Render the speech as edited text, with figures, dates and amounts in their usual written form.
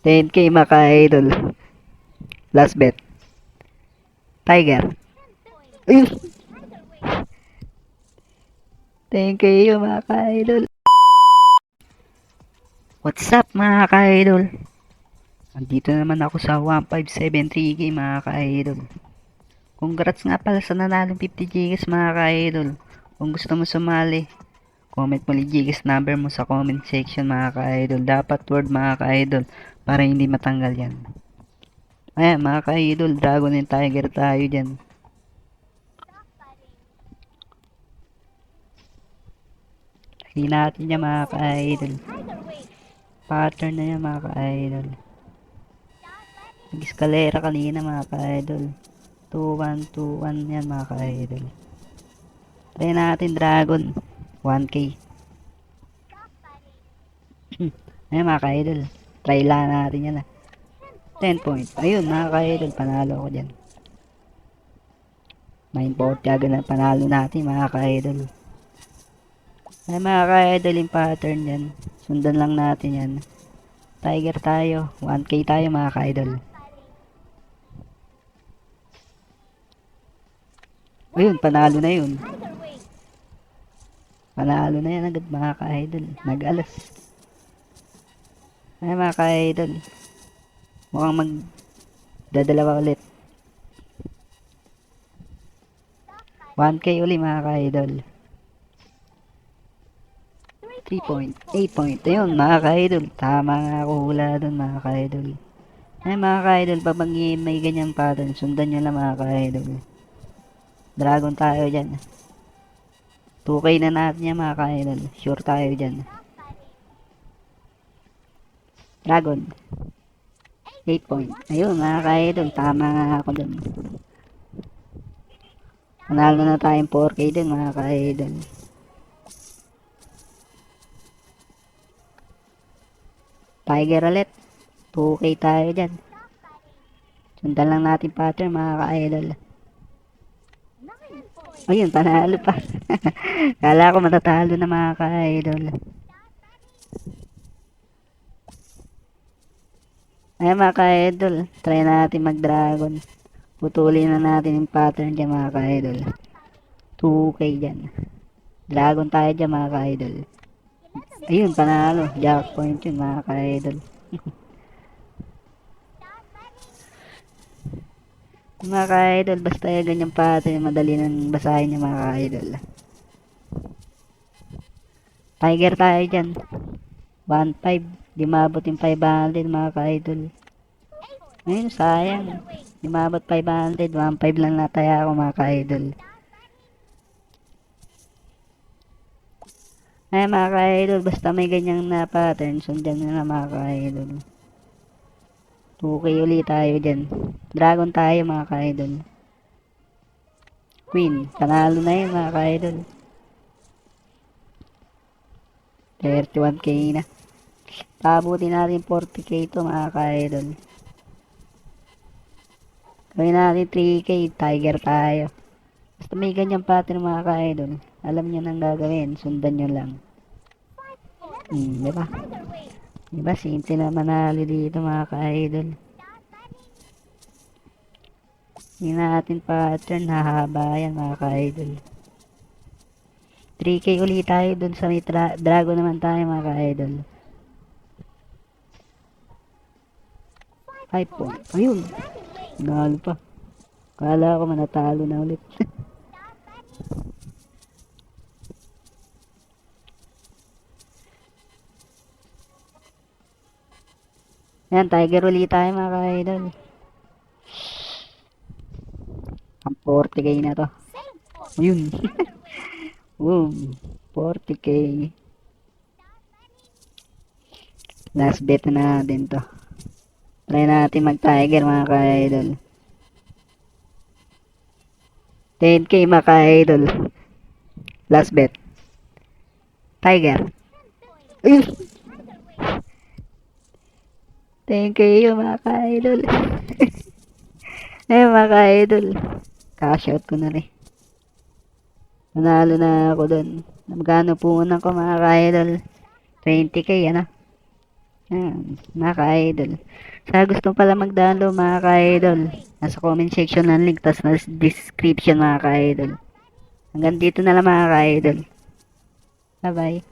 10K mga idol. Last bet. Tiger. Ayun. 10K yung mga idol. What's up mga ka-idol? Andito naman ako sa 1573K mga ka-idol. Congrats nga pala sa nanalong 50Gs mga ka-idol. Kung gusto mo sumali, comment mo Gcash number mo sa comment section mga ka-idol. Dapat word mga ka-idol para hindi matanggal yan. Ayan mga ka-idol, Dragon and Tiger tayo dyan. Hindi natin yan mga ka-idol. Pattern na yan mga ka-idol. Nag-escalera kanina mga ka-idol. 2-1-2-1 yan mga ka-idol. Try natin Dragon. 1K. Ayan mga ka-idol. Try lang natin yan 10 point. Ayun mga ka-idol. Panalo ako dyan. 940 agad na panalo natin mga ka-idol. Ay mga ka-idol yung pattern yan. Sundan lang natin yan. Tiger tayo. 1K tayo mga ka-idol. Ayun, panalo na yun. Panalo na yan agad mga ka-idol. Nag-alas. Ay mga ka-idol. Mukhang magdadalawa ulit. 1K uli mga ka-idol. 3 point, 8 point. Ayun mga ka-idol. Tama nga ako hula dun mga ka-idol. Ay mga ka-idol, pag may ganyang pattern, sundan nyo lang mga ka-idol. Dragon tayo dyan. 2K na natin yan mga ka-idol. Sure tayo dyan. Dragon. 8 point. Ayun mga ka-idol, tama nga ako dun. Panalo na tayong 4K dun mga ka-idol. Tiger ulit. 2K tayo dyan. Sundan lang natin pattern mga ka-idol. Ayun, panalo pa. Kala ko matatalo na mga ka-idol. Ay mga ka-idol, try natin mag-dragon. Putulin na natin yung pattern dyan mga ka-idol. 2K dyan. Dragon tayo dyan mga ka-idol. Ayun, panalo. Jack point yun mga ka-idol. Mga ka-idol, basta yung ganyang pattern, madali nang basahin yung mga ka-idol. Tiger tayo dyan. 1.5. Di maabot yung 500 mga ka-idol. Ayun, sayang. Di maabot 500. 1.5 lang nataya ako mga ka-idol. Ay mga ka-idol, basta may ganyang na pattern, sundan nyo na mga ka-idol. 2K ulit tayo dyan. Dragon tayo mga ka-idol. Queen, panalo na yun mga ka-idol. 31K na. Pabuti natin 40K ito mga ka-idol. Gawin natin 3K, Tiger tayo. Basta may ganyang pattern mga ka-idol. Alam nyo nang gagawin, sundan nyo lang. Diba? Diba, simple na manalo dito mga ka-idol. Hindi natin pattern, hahaba yan mga ka-idol. 3K ulit tayo dun sa may dragon naman tayo mga ka-idol. 5 point. Ayun. Nalo pa. Kala ko manatalo na ulit. Yan, Tiger ulit tayo mga ka-idol. Ang 40K na to. Ayun. Boom. 40K. Last bet na natin to. Try natin mag-Tiger mga ka-idol. 10K mga ka-idol. Last bet. Tiger. Ayun. 10K yung mga ka-idol. Ayun mga ka-idol. Cash out ko na rin. Nanalo na ako dun. Magkano punan ko mga ka-idol? 20K ano? Yan, mga ka-idol. Sa gusto pala mag-download mga ka-idol, nasa comment section ng link, tas nasa description mga ka-idol. Hanggang dito na lang mga ka-idol. Bye-bye.